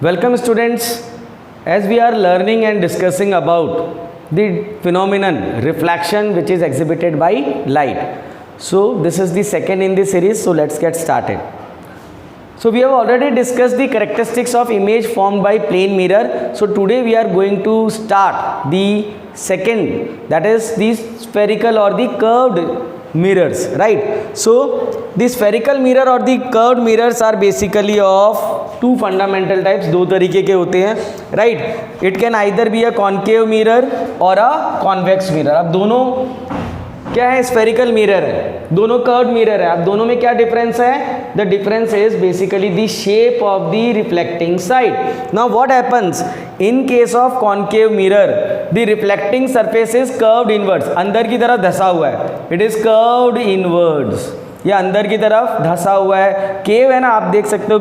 Welcome students, as we are learning and discussing about the phenomenon reflection which is exhibited by light. So this is the second in the series, so let's get started. So we have already discussed the characteristics of image formed by plane mirror. So today we are going to start the second, that is the spherical or the curved mirrors, right? So the spherical mirror or the curved mirrors are basically of two fundamental types, दो तरीके के होते हैं, right? It can either be a concave mirror or a convex mirror. अब दोनों क्या है? Spherical mirror है, दोनों कर्व मिरर है. अब दोनों में क्या डिफरेंस है? The difference is basically the shape of the reflecting side. Now what happens in case of concave mirror? The reflecting surface is curved inwards, अंदर की तरफ धसा हुआ है. इट इज कर्व्ड इनवर्ड्स, या अंदर की तरफ धसा हुआ है. केव है ना, आप देख सकते हो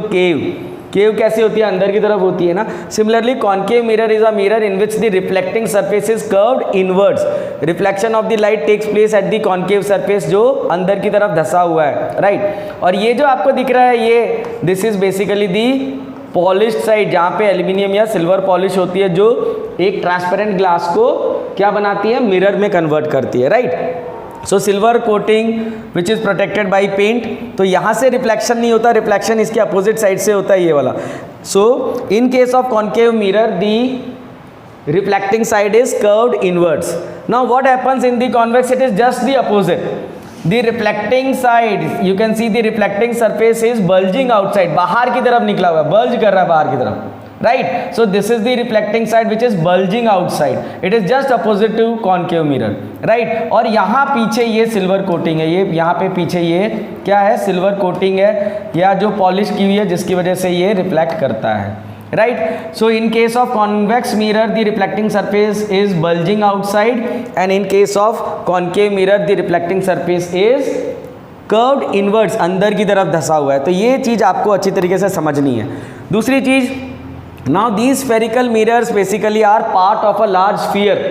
केव कैसी होती है? अंदर की तरफ होती है ना. Similarly concave mirror is a mirror in which the reflecting surface is curved inwards. Reflection of the light takes place at the concave surface, जो अंदर की तरफ धसा हुआ है, राइट. और ये जो आपको दिख रहा है, ये this is basically the polished side, जहाँ पे एल्यूमिनियम या सिल्वर पॉलिश होती है, जो एक ट्रांसपेरेंट ग्लास को क्या बनाती है? मिरर में कन्वर्ट करती है, right. So silver coating which is protected by paint. तो यहाँ से रिफ्लेक्शन नहीं होता, रिफ्लेक्शन इसके अपोजिट साइड से होता है, ये वाला. So in case of concave mirror the reflecting side is curved inwards. Now what happens in the convex? It is just the opposite. The reflecting side, you can see the reflecting surface is bulging outside, बाहर की तरफ निकला हुआ है, bulge कर रहा है बाहर की तरफ, right? So this is the reflecting side which is bulging outside. It is just opposite to concave mirror, right? और यहाँ पीछे ये सिल्वर कोटिंग है, ये यहाँ पे पीछे ये क्या है? सिल्वर कोटिंग है, या जो पॉलिश की हुई है, जिसकी वजह से ये रिफ्लेक्ट करता है, right? So in case of convex mirror the reflecting surface is bulging outside, and in case of concave mirror the reflecting surface is curved inwards, अंदर की तरफ धसा हुआ है. तो ये चीज़ आपको अच्छी तरीके से समझनी है. दूसरी चीज़, now these spherical mirrors basically are part of a large sphere.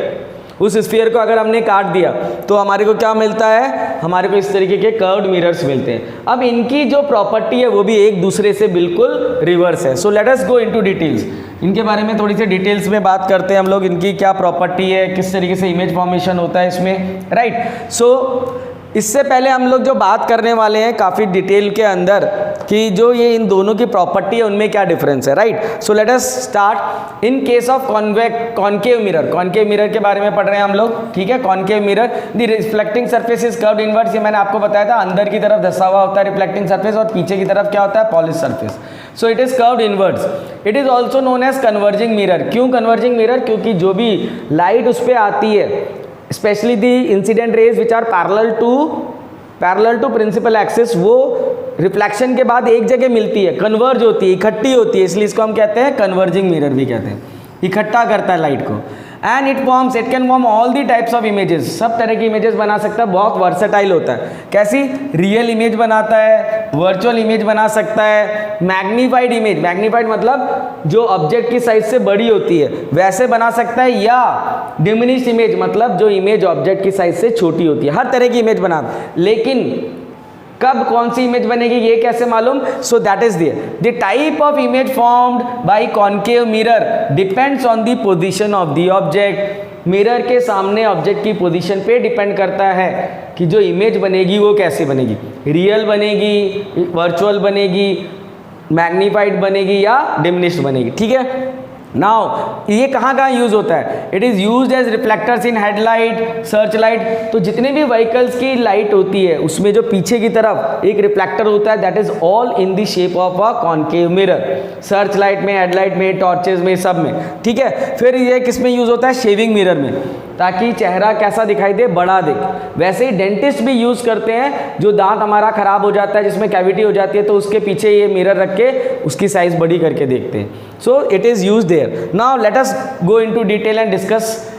उस स्फीयर को अगर हमने काट दिया तो हमारे को क्या मिलता है? हमारे को इस तरीके के कर्व्ड मिरर्स मिलते हैं. अब इनकी जो प्रॉपर्टी है वो भी एक दूसरे से बिल्कुल रिवर्स है. So let us go into details. इनके बारे में थोड़ी सी डिटेल्स में बात करते हैं हम लोग. इनकी क्या प्रॉपर्टी है, किस तरीके से इमेज फॉर्मेशन होता है इसमें, राइट. सो इससे पहले हम लोग जो बात करने वाले हैं काफ़ी डिटेल के अंदर कि जो ये इन दोनों की प्रॉपर्टी है उनमें क्या डिफरेंस है, right. So let us start. In case of concave mirror के बारे में पढ़ रहे हैं हम लोग, ठीक है. Concave mirror the reflecting surface is curved inwards, ये मैंने आपको बताया था, अंदर की तरफ धसा हुआ होता है रिफ्लेक्टिंग सरफेस, और पीछे की तरफ क्या होता है? Polish surface. So it is curved inwards. It is also known as converging mirror. क्यों कन्वर्जिंग मिरर? क्योंकि जो भी लाइट उस पर आती है, especially the incident rays which are parallel to principal axis, वो रिफ्लेक्शन के बाद एक जगह मिलती है, कन्वर्ज होती है, इकट्ठी होती है, इसलिए इसको हम कहते हैं कन्वर्जिंग मिरर भी कहते हैं. इकट्ठा करता है लाइट को. And it can form all the types of images, सब तरह की इमेजेस बना सकता है. बहुत वर्सेटाइल होता है. कैसी? रियल इमेज बनाता है, वर्चुअल इमेज बना सकता है, मैग्नीफाइड इमेज, मैग्नीफाइड मतलब जो ऑब्जेक्ट की साइज से बड़ी होती है वैसे बना सकता है, या डिमिनिश्ड इमेज मतलब जो इमेज ऑब्जेक्ट की साइज से छोटी होती है. हर तरह की इमेज बना. लेकिन कब कौन सी इमेज बनेगी ये कैसे मालूम? So that is the type of image formed by concave mirror depends on the position of the object. Mirror के सामने ऑब्जेक्ट की पोजीशन पे डिपेंड करता है कि जो इमेज बनेगी वो कैसे बनेगी. रियल बनेगी, वर्चुअल बनेगी, मैग्नीफाइड बनेगी, या डिमिनिश्ड बनेगी, ठीक है. नाउ ये कहाँ यूज़ होता है? It is used as reflectors in headlight, search light. तो जितने भी व्हीकल्स की लाइट होती है उसमें जो पीछे की तरफ एक रिफ्लेक्टर होता है, that is all in the shape of a concave mirror. Search light में, हेडलाइट में, टॉर्चेज में, सब में, ठीक है. फिर ये किस में यूज़ होता है? शेविंग मिरर में, ताकि चेहरा कैसा दिखाई दे? बड़ा दे. वैसे ही डेंटिस्ट भी यूज़ करते हैं, जो दांत हमारा ख़राब हो जाता है, जिसमें कैविटी हो जाती है, तो उसके पीछे ये मिरर रख के उसकी साइज़ बड़ी करके देखते हैं. So it is use there. Now let us go into detail and discuss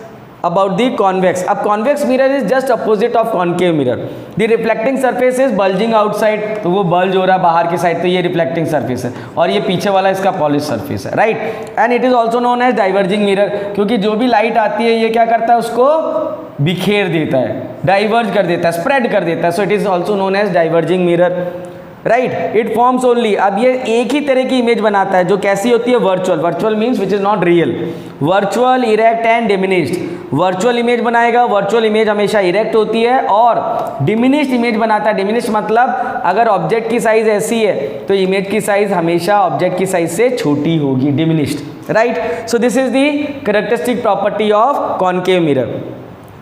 about the convex. अब convex mirror is just opposite of concave mirror. The reflecting surface is bulging outside, तो वो bulge हो रहा है बाहर की side, तो ये रिफ्लेक्टिंग सरफेस है, और ये पीछे वाला इसका पॉलिश सरफेस है, right. And it is also known as diverging mirror, क्योंकि जो भी लाइट आती है ये क्या करता है? उसको बिखेर देता है, डाइवर्ज कर देता है, स्प्रेड कर देता है. So it is also known as diverging mirror. Right, it forms only. अब ये एक ही तरह की इमेज बनाता है जो कैसी होती है, virtual. Virtual means which is not real. Virtual, erect and diminished. Virtual image बनाएगा, वर्चुअल इमेज हमेशा इरेक्ट होती है, और डिमिनिश्ड इमेज बनाता है। डिमिनिश्ड मतलब अगर ऑब्जेक्ट की साइज ऐसी है तो इमेज की साइज हमेशा ऑब्जेक्ट की साइज से छोटी होगी, diminished. Right, so this is the characteristic property of concave mirror.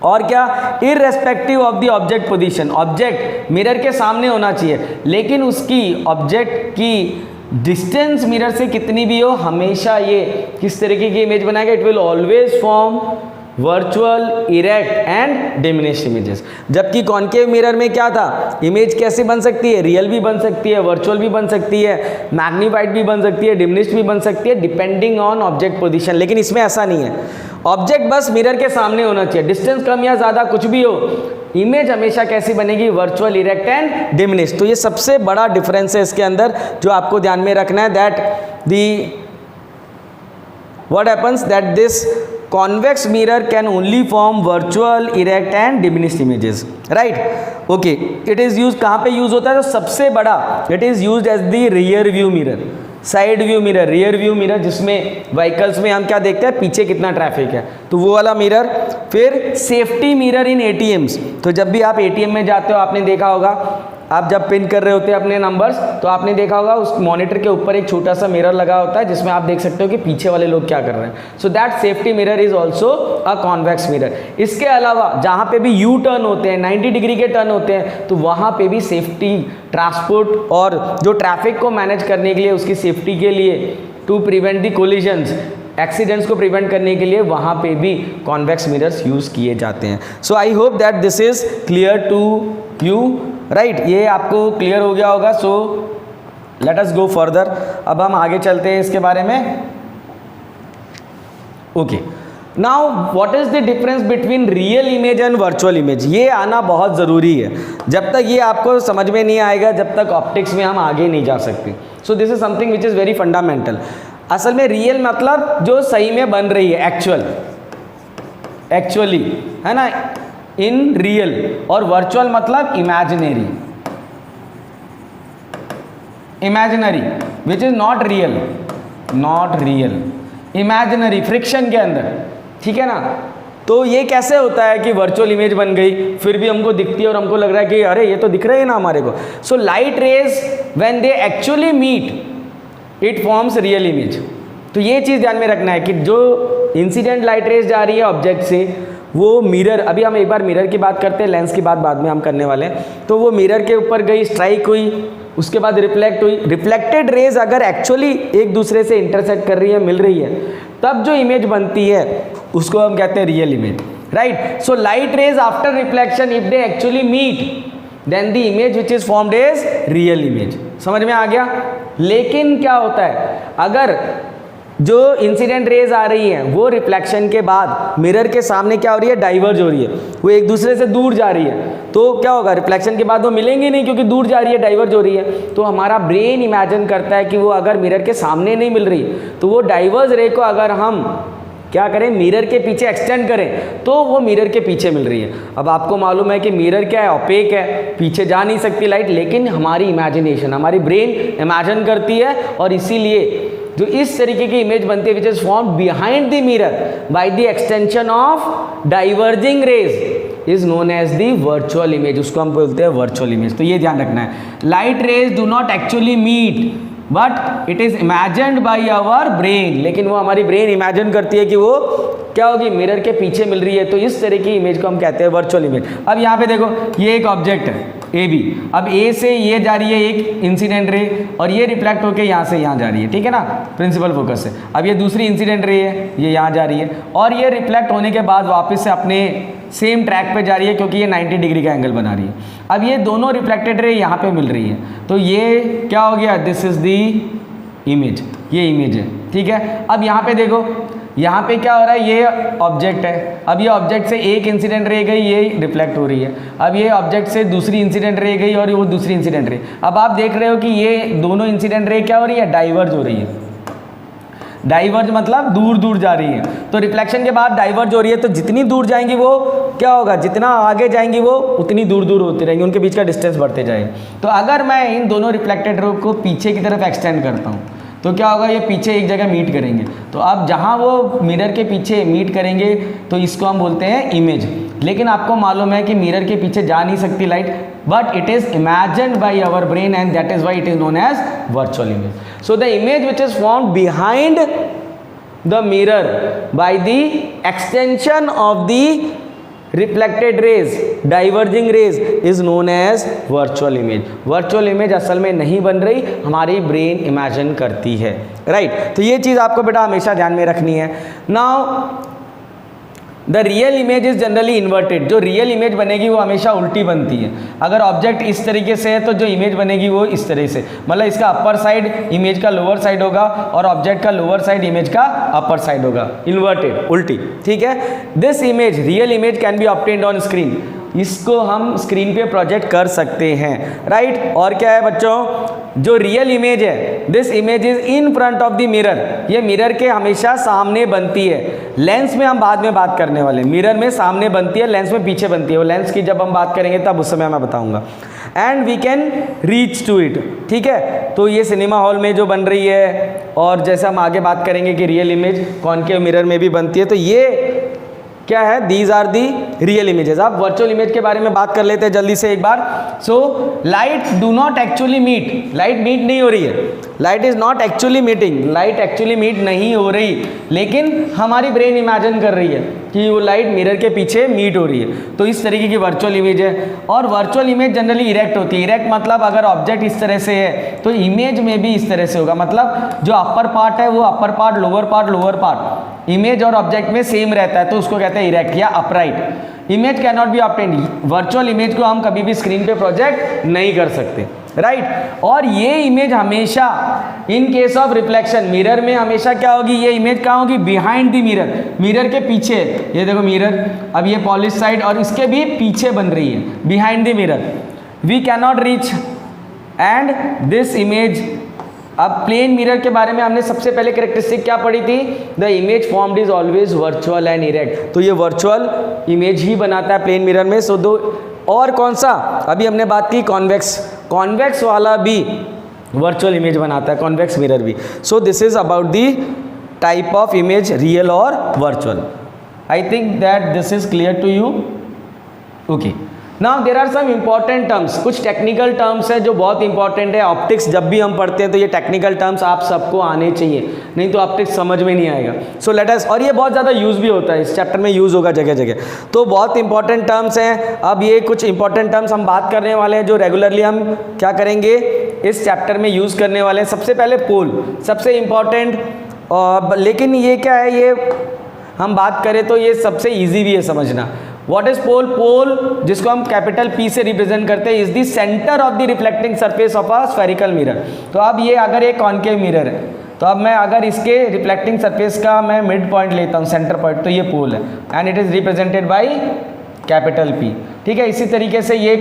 और क्या, irrespective of the object position. Object mirror के सामने होना चाहिए, लेकिन उसकी ऑब्जेक्ट की डिस्टेंस मिरर से कितनी भी हो, हमेशा ये किस तरीके की इमेज बनाएगा, it will always form virtual, erect and diminished images. जबकि कॉनकेव मिरर में क्या था, इमेज कैसे बन सकती है, रियल भी बन सकती है, वर्चुअल भी बन सकती है, मैग्नीफाइड भी बन सकती है, डिमिनिश्ड भी बन सकती है, डिपेंडिंग ऑन ऑब्जेक्ट पोजीशन। लेकिन इसमें ऐसा नहीं है, ऑब्जेक्ट बस मिरर के सामने होना चाहिए, डिस्टेंस कम या ज़्यादा कुछ भी हो, इमेज हमेशा कैसी बनेगी, वर्चुअल, इरेक्ट एंड डिमिनिश्ड। तो ये सबसे बड़ा डिफरेंस है इसके अंदर जो आपको ध्यान में रखना है, that the what happens that this convex mirror can only form virtual, erect and diminished images, right? Okay, it is used कहाँ पे यूज होता है, तो सबसे बड़ा it is used as the rear view mirror, side view mirror, rear view mirror, जिसमें vehicles में हम क्या देखते हैं, पीछे कितना ट्रैफिक है, तो वो वाला मिरर। फिर सेफ्टी मिरर इन एटीएम्स, तो जब भी आप एटीएम में जाते हो, आपने देखा होगा, आप जब पिन कर रहे होते हैं अपने नंबर्स, तो आपने देखा होगा उस मॉनिटर के ऊपर एक छोटा सा मिरर लगा होता है जिसमें आप देख सकते हो कि पीछे वाले लोग क्या कर रहे हैं। So that safety mirror is also a convex mirror. इसके अलावा जहाँ पे भी यू टर्न होते हैं, 90 डिग्री के टर्न होते हैं, तो वहाँ पे भी सेफ्टी, ट्रांसपोर्ट और जो ट्रैफिक को मैनेज करने के लिए, उसकी सेफ्टी के लिए, to prevent the collisions, accidents को प्रिवेंट करने के लिए वहाँ पे भी कॉन्वेक्स मिरर्स यूज़ किए जाते हैं। So I hope that this is clear to you, right, ये आपको क्लियर हो गया होगा। So let us go further, अब हम आगे चलते हैं इसके बारे में। Okay, now what is the difference between real image and virtual image, ये आना बहुत ज़रूरी है। जब तक ये आपको समझ में नहीं आएगा, जब तक ऑप्टिक्स में हम आगे नहीं जा सकते। सो this is something which is very fundamental. असल में रियल मतलब जो सही में बन रही है, एक्चुअली, है ना, इन रियल, और वर्चुअल मतलब imaginary, which is not real, imaginary, friction के अंदर, ठीक है ना। तो ये कैसे होता है कि वर्चुअल इमेज बन गई, फिर भी हमको दिखती है और हमको लग रहा है कि अरे ये तो दिख रहा है ना हमारे को। So light rays when they actually meet, it forms real image. तो ये चीज़ ध्यान में रखना है कि जो इंसिडेंट लाइट रेज जा रही है ऑब्जेक्ट से, वो मिरर, अभी हम एक बार मिरर की बात करते हैं, लेंस की बात बाद में हम करने वाले हैं। तो वो मिरर के ऊपर गई, स्ट्राइक हुई, उसके बाद रिफ्लेक्ट हुई। रिफ्लेक्टेड रेज अगर एक्चुअली एक दूसरे से इंटरसेक्ट कर रही है, मिल रही है, तब जो इमेज बनती है उसको हम कहते हैं real image, right. So light rays after reflection, if they actually meet, then the image which is formed is real image. समझ में आ गया। लेकिन क्या होता है, अगर जो इंसिडेंट रेज आ रही हैं वो रिफ्लेक्शन के बाद मिरर के सामने क्या हो रही है, डाइवर्ज हो रही है, वो एक दूसरे से दूर जा रही है, तो क्या होगा, रिफ्लेक्शन के बाद वो मिलेंगे नहीं, क्योंकि दूर जा रही है, डाइवर्ज हो रही है। तो हमारा ब्रेन इमेजिन करता है कि वो अगर मिरर के सामने नहीं मिल रही, तो वो डाइवर्ज रे को अगर हम क्या करें, मिरर के पीछे एक्सटेंड करें, तो वो मिरर के पीछे मिल रही है। अब आपको मालूम है कि मिरर क्या है, ओपेक है, पीछे जा नहीं सकती लाइट, लेकिन हमारी इमेजिनेशन, हमारी ब्रेन इमेजिन करती है, और इसीलिए जो इस तरीके की इमेज बनती है which is form behind the mirror by the extension of diverging rays is known as the virtual image, उसको हम बोलते हैं वर्चुअल इमेज। तो ये ध्यान रखना है, light rays do not actually meet but it is imagined by our brain, लेकिन वो हमारी ब्रेन इमेजिन करती है कि वो क्या होगी, मिरर के पीछे मिल रही है। तो इस तरह की इमेज को हम कहते हैं वर्चुअल इमेज। अब यहाँ पे देखो, ये एक ऑब्जेक्ट है ए बी, अब ए से ये जा रही है एक इंसिडेंट रे, और ये रिफ्लेक्ट होकर यहाँ से यहाँ जा रही है, ठीक है ना, प्रिंसिपल फोकस से। अब ये दूसरी इंसिडेंट रे है, ये यहाँ जा रही है, और ये रिफ्लेक्ट होने के बाद वापस से अपने सेम ट्रैक पे जा रही है, क्योंकि ये 90 डिग्री का एंगल बना रही है। अब ये दोनों रिफ्लेक्टेड रे यहाँ पे मिल रही है, तो ये क्या हो गया, दिस इज दी इमेज, ये इमेज है, ठीक है। अब यहाँ पे देखो, यहाँ पे क्या हो रहा है, ये ऑब्जेक्ट है, अब ये ऑब्जेक्ट से एक इंसिडेंट रे गई, ये रिफ्लेक्ट हो रही है, अब ये ऑब्जेक्ट से दूसरी इंसिडेंट रे गई और वो दूसरी इंसिडेंट रे। अब आप देख रहे हो कि ये दोनों इंसिडेंट रे क्या हो रही है, डाइवर्ज हो रही है। डाइवर्ज मतलब दूर दूर जा रही है, तो रिफ्लेक्शन के बाद डाइवर्ज हो रही है, तो जितनी दूर जाएंगी वो क्या होगा, जितना आगे जाएंगी वो उतनी दूर दूर होती रहेंगी, उनके बीच का डिस्टेंस बढ़ते जाएगा। तो अगर मैं इन दोनों रिफ्लेक्टेड रे को पीछे की तरफ एक्सटेंड करता हूँ तो क्या होगा, ये पीछे एक जगह मीट करेंगे, तो अब जहाँ वो मिरर के पीछे मीट करेंगे तो इसको हम बोलते हैं इमेज। लेकिन आपको मालूम है कि मिरर के पीछे जा नहीं सकती light, but it is imagined by our brain and that is why it is known as virtual image. So the image which is formed behind the mirror by the extension of the reflected rays, diverging rays is known as virtual image. Virtual image असल में नहीं बन रही, हमारी brain imagine करती है, right. तो ये चीज़ आपको बेटा हमेशा ध्यान में रखनी है। Now the real image is generally inverted. जो रियल इमेज बनेगी वो हमेशा उल्टी बनती है। अगर ऑब्जेक्ट इस तरीके से है तो जो इमेज बनेगी वो इस तरह से, मतलब इसका अपर साइड इमेज का लोअर साइड होगा और ऑब्जेक्ट का लोअर साइड इमेज का अपर साइड होगा, इन्वर्टेड, उल्टी, ठीक है। This image, real image can be obtained on screen. इसको हम स्क्रीन पे प्रोजेक्ट कर सकते हैं, राइट। और क्या है बच्चों, जो रियल इमेज है, this image is in front of the mirror, ये मिरर के हमेशा सामने बनती है। लेंस में हम बाद में बात करने वाले हैं, मिरर में सामने बनती है, लेंस में पीछे बनती है। वो लेंस की जब हम बात करेंगे तब उस समय मैं बताऊंगा। And we can reach to it, ठीक है। तो ये सिनेमा हॉल में जो बन रही है, और जैसे हम आगे बात करेंगे कि रियल इमेज कॉनकेव मिरर में भी बनती है, तो ये क्या है, these are the real images. आप वर्चुअल इमेज के बारे में बात कर लेते हैं जल्दी से एक बार। So light do not actually meet, light meet नहीं हो रही है, light is not actually meeting, light actually meet नहीं हो रही, लेकिन हमारी ब्रेन इमेजिन कर रही है कि वो लाइट मिरर के पीछे मीट हो रही है। तो इस तरीके की वर्चुअल इमेज है। और वर्चुअल इमेज जनरली इरेक्ट होती है। इरेक्ट मतलब अगर ऑब्जेक्ट इस तरह से है तो इमेज में भी इस तरह से होगा, मतलब जो अपर पार्ट है वो upper part, lower part image और ऑब्जेक्ट में सेम रहता है, तो उसको कहते हैं इरेक्ट या upright. Image can not be obtained, virtual image को हम कभी भी स्क्रीन पे प्रोजेक्ट नहीं कर सकते, राइट। और ये इमेज हमेशा इन केस ऑफ रिफ्लेक्शन मिरर में हमेशा क्या होगी, ये इमेज कहाँ होगी, बिहाइंड द मिरर, मिरर के पीछे। ये देखो मिरर, अब ये पॉलिश साइड और इसके भी पीछे बन रही है, behind the mirror. We can not reach and this image. अब प्लेन मिरर के बारे में हमने सबसे पहले कैरेक्टरिस्टिक क्या पढ़ी थी, the image formed is always virtual and erect. तो ये वर्चुअल इमेज ही बनाता है प्लेन मिरर में। सो दो, और कौन सा, अभी हमने बात की कॉन्वेक्स, कॉन्वेक्स वाला भी वर्चुअल इमेज बनाता है, कॉन्वेक्स मिरर भी। So this is about the type of image, real और virtual. I think that this is clear to you, okay. Now there are some important terms, कुछ technical terms है जो बहुत important है। Optics जब भी हम पढ़ते हैं तो ये टेक्निकल टर्म्स आप सबको आने चाहिए, नहीं तो ऑप्टिक्स समझ में नहीं आएगा। सो लेट अस, और ये बहुत ज़्यादा यूज़ भी होता है, इस चैप्टर में यूज़ होगा जगह जगह, तो बहुत इंपॉर्टेंट टर्म्स हैं। अब ये कुछ इंपॉर्टेंट टर्म्स हम बात करने वाले हैं जो रेगुलरली हम क्या करेंगे इस चैप्टर में यूज़ करने वाले हैं। सबसे पहले पोल, सबसे इंपॉर्टेंट, लेकिन ये क्या है, ये हम बात करें तो ये सबसे ईजी भी है समझना। What is pole? पोल जिसको हम कैपिटल P से रिप्रेजेंट करते हैं, is the centre of the reflecting surface of a spherical mirror. तो अब ये अगर एक कॉनकेव मिरर है, तो अब मैं अगर इसके रिफ्लेक्टिंग सरफेस का मैं मिड पॉइंट लेता हूँ, सेंटर पॉइंट, तो ये पोल है and it is represented by capital P, ठीक है। इसी तरीके से ये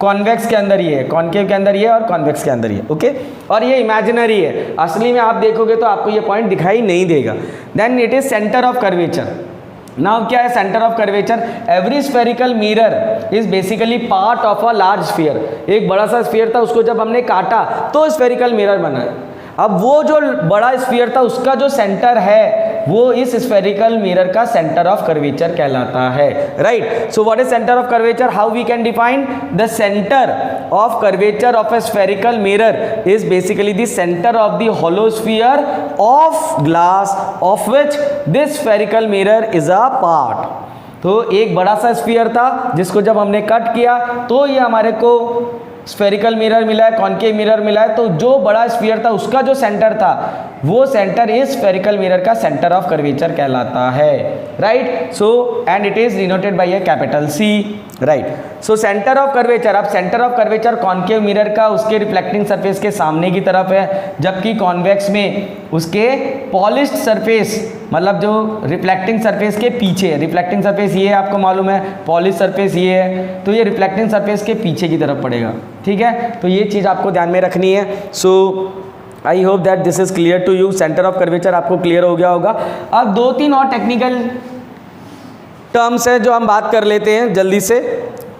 कॉन्वेक्स के अंदर ये है, कॉनकेव के अंदर ये और कॉन्वेक्स के अंदर ये, ओके। और ये इमेजिनरी है, असली में आप देखोगे तो आपको ये पॉइंट दिखाई नहीं देगा। Then it is centre of curvature. Now क्या है centre of curvature, every spherical mirror is basically part of a large sphere. एक बड़ा सा स्फीयर था, उसको जब हमने काटा तो स्फेरिकल मिरर बना। अब वो जो बड़ा स्फीयर था उसका जो सेंटर है वो इस स्फेरिकल मिरर का सेंटर ऑफ कर्वेचर कहलाता है, right. So what is centre of curvature, how we can define the centre of curvature of a spherical mirror is basically the centre of the hollow sphere of glass of which this spherical mirror is a part. तो एक बड़ा सा sphere था जिसको जब हमने cut किया तो ये हमारे को स्फेरिकल मिरर मिला है, कॉनकेव मिरर मिला है। तो जो बड़ा स्फीयर था उसका जो सेंटर था वो सेंटर इस स्फेरिकल मिरर का सेंटर ऑफ कर्वेचर कहलाता है, right. So and it is denoted by a capital C, right. So centre of curvature, अब centre of curvature concave mirror का उसके रिफ्लेक्टिंग सरफेस के सामने की तरफ है, जबकि कॉन्वेक्स में उसके पॉलिश्ड सरफेस, मतलब जो रिफ्लेक्टिंग सरफेस के पीछे है। रिफ्लेक्टिंग सरफेस ये है, आपको मालूम है, पॉलिश सरफेस ये है, तो ये रिफ्लेक्टिंग सरफेस के पीछे की तरफ पड़ेगा, ठीक है। तो ये चीज़ आपको ध्यान में रखनी है। So I hope that this is clear to you. Centre of curvature आपको क्लियर हो गया होगा. अब 2-3 और टेक्निकल टर्म्स है जो हम बात कर लेते हैं जल्दी से,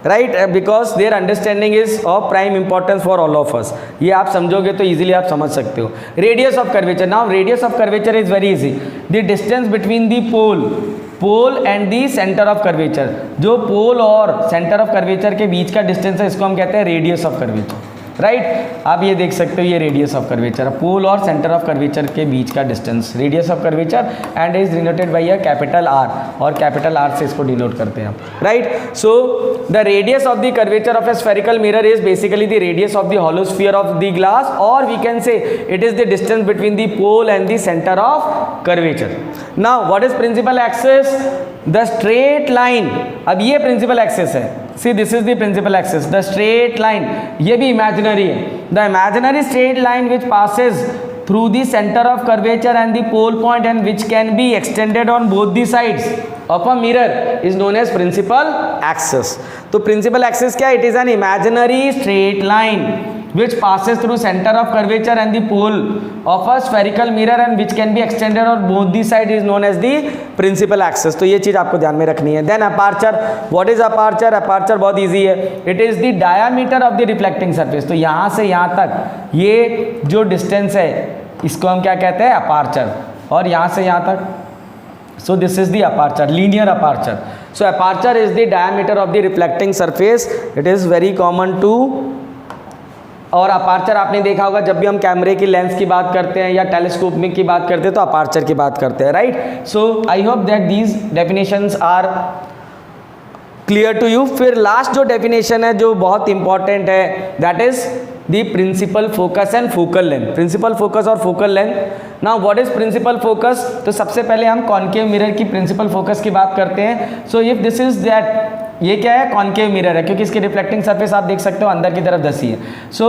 right, because their understanding is of prime importance for all of us. ये आप समझोगे तो इजीली आप समझ सकते हो. Radius of curvature. Now radius of curvature is very easy. The distance between the pole and the centre of curvature. जो pole और सेंटर ऑफ कर्वेचर के बीच का डिस्टेंस है इसको हम कहते हैं रेडियस ऑफ कर्वेचर, राइट. आप ये देख सकते हो, ये रेडियस ऑफ कर्वेचर, पोल और सेंटर ऑफ कर्वेचर के बीच का distance, radius of curvature, and is denoted by a capital R, और कैपिटल आर से इसको डिनोट करते हैं, right. So the radius of the curvature of a spherical mirror is basically the radius of the hollow sphere of the glass, और we can say it is the distance between the pole and the centre of curvature. Now what is principal axis? The straight line. अब ये principal axis है. See this is the principal axis. The straight line, ये भी imaginary है. The imaginary straight line which passes through the centre of curvature and the pole point and which can be extended on both the sides of a mirror is known as principal axis. तो principal axis क्या है? It is an imaginary straight line which passes through center of curvature and the pole of a spherical mirror and which can be extended on both the side is known as the principal axis. तो ये चीज आपको ध्यान में रखनी है. Then aperture. What is aperture? Aperture बहुत easy है. It is the diameter of the reflecting surface. तो यहाँ से यहाँ तक ये जो distance है इसको हम क्या कहते हैं? aperture. और यहाँ से यहाँ तक, so this is the aperture, linear aperture. So aperture is the diameter of the reflecting surface. It is very common to, और अपार्चर आपने देखा होगा जब भी हम कैमरे की लेंस की बात करते हैं या टेलीस्कोप में की बात करते हैं तो अपार्चर की बात करते हैं, right. So I hope that these definitions are clear to you. फिर लास्ट जो डेफिनेशन है जो बहुत इंपॉर्टेंट है, that is the principal focus and focal length. Principal focus और focal length. Now what is principal focus? तो सबसे पहले हम कॉनकेव मिरर की प्रिंसिपल फोकस की बात करते हैं. So if this is that, ये क्या है? कॉनकेव मिरर है क्योंकि इसकी रिफ्लेक्टिंग सरफेस आप देख सकते हो अंदर की तरफ धसी है. So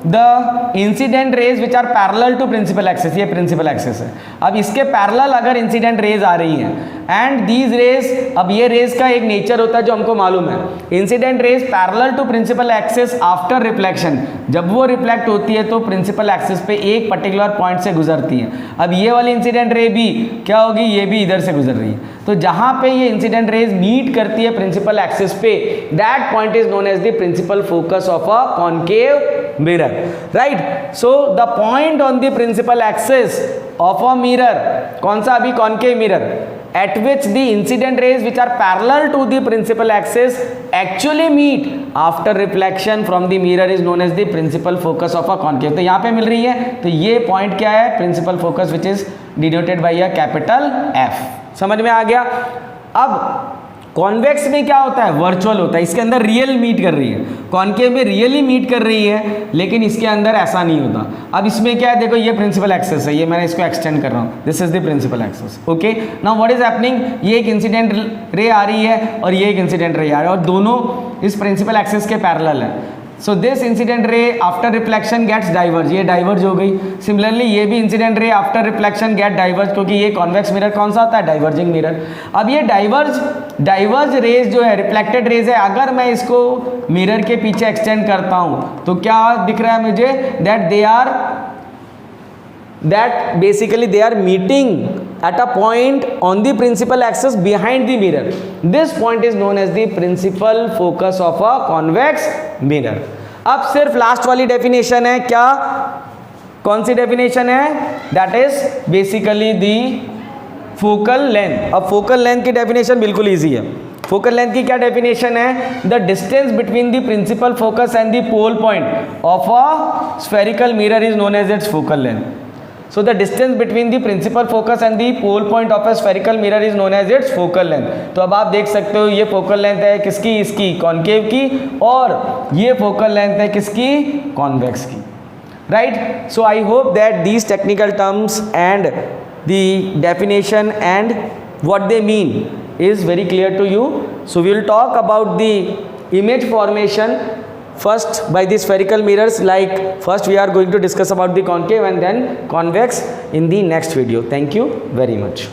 the incident rays which are parallel to principal axis, ये प्रिंसिपल एक्सिस है. अब इसके पैरेलल अगर इंसिडेंट रेज आ रही हैं एंड दीज रेज, अब ये रेज का एक नेचर होता है जो हमको मालूम है. Incident rays parallel to principal axis after reflection, जब वो रिफ्लेक्ट होती है तो प्रिंसिपल एक्सिस पे एक पर्टिकुलर पॉइंट से गुजरती है. अब ये वाली इंसिडेंट रे भी क्या होगी? ये भी इधर से गुजर रही है. तो जहां पे ये इंसिडेंट रेज मीट करती है प्रिंसिपल एक्सिस पे, that point is known as the principal focus of a concave mirror, right. So the point on the principal axis of a mirror, कौन सा? अभी concave mirror, at which the incident rays which are parallel to the principal axis actually meet after reflection from the mirror is known as the principal focus of a concave. तो यहाँ पे मिल रही है, तो ये पॉइंट क्या है? Principal focus which is denoted by a capital F. समझ में आ गया? अब कॉन्वेक्स में क्या होता है? वर्चुअल होता है. इसके अंदर रियल मीट कर रही है, कॉनकेव में रियली मीट कर रही है, लेकिन इसके अंदर ऐसा नहीं होता. अब इसमें क्या है? देखो ये प्रिंसिपल एक्सिस है, ये मैंने इसको एक्सटेंड कर रहा हूँ. This is the principal axis. Okay, now what is happening? ये एक इंसिडेंट रे आ रही है और ये एक इंसिडेंट रे आ रही है, और दोनों इस प्रिंसिपल एक्सिस के पैरेलल है. So this incident ray after reflection gets diverge, ये डाइवर्ज हो गई. सिमिलरली ये भी incident ray after reflection gate diverge, क्योंकि ये कॉन्वेक्स मिरर कौन सा होता है? Diverging mirror. अब ये डाइवर्ज रेज जो है, रिफ्लेक्टेड रेज है, अगर मैं इसको मिरर के पीछे एक्सटेंड करता हूँ तो क्या दिख रहा है मुझे? that basically they are meeting at a point on the principal axis behind the mirror. This point is known as the principal focus of a convex mirror. अब सिर्फ लास्ट वाली डेफिनेशन है, क्या? कौन सी डेफिनेशन है? That is basically the focal length. अब focal length की डेफिनेशन बिल्कुल इजी है. फोकल लेंथ की क्या डेफिनेशन है? The distance between the principal focus and the pole point of a spherical mirror is known as its focal length. So the distance between the principal focus and the pole point of a spherical mirror is known as its focal length. तो अब आप देख सकते हो ये focal length है किसकी? इसकी कॉनकेव की, और ये focal length है किसकी? कॉन्वेक्स की, right? So I hope that these technical terms and the definition and what they mean is very clear to you. So we will talk about the image formation first by the spherical mirrors. Like first we are going to discuss about the concave and then convex in the next video. Thank you very much.